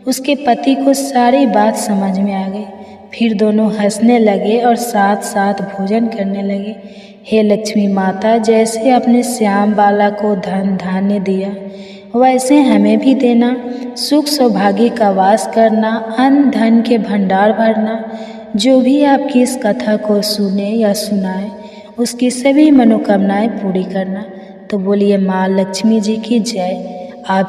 उसके पति को सारी बात समझ में आ गई। फिर दोनों हंसने लगे और साथ साथ भोजन करने लगे। हे लक्ष्मी माता, जैसे अपने श्याम बाला को धन धान्य दिया, वैसे हमें भी देना। सुख सौभाग्य का वास करना, अन्न धन के भंडार भरना। जो भी आपकी इस कथा को सुने या सुनाए, उसकी सभी मनोकामनाएं पूरी करना। तो बोलिए माँ लक्ष्मी जी की जय। आप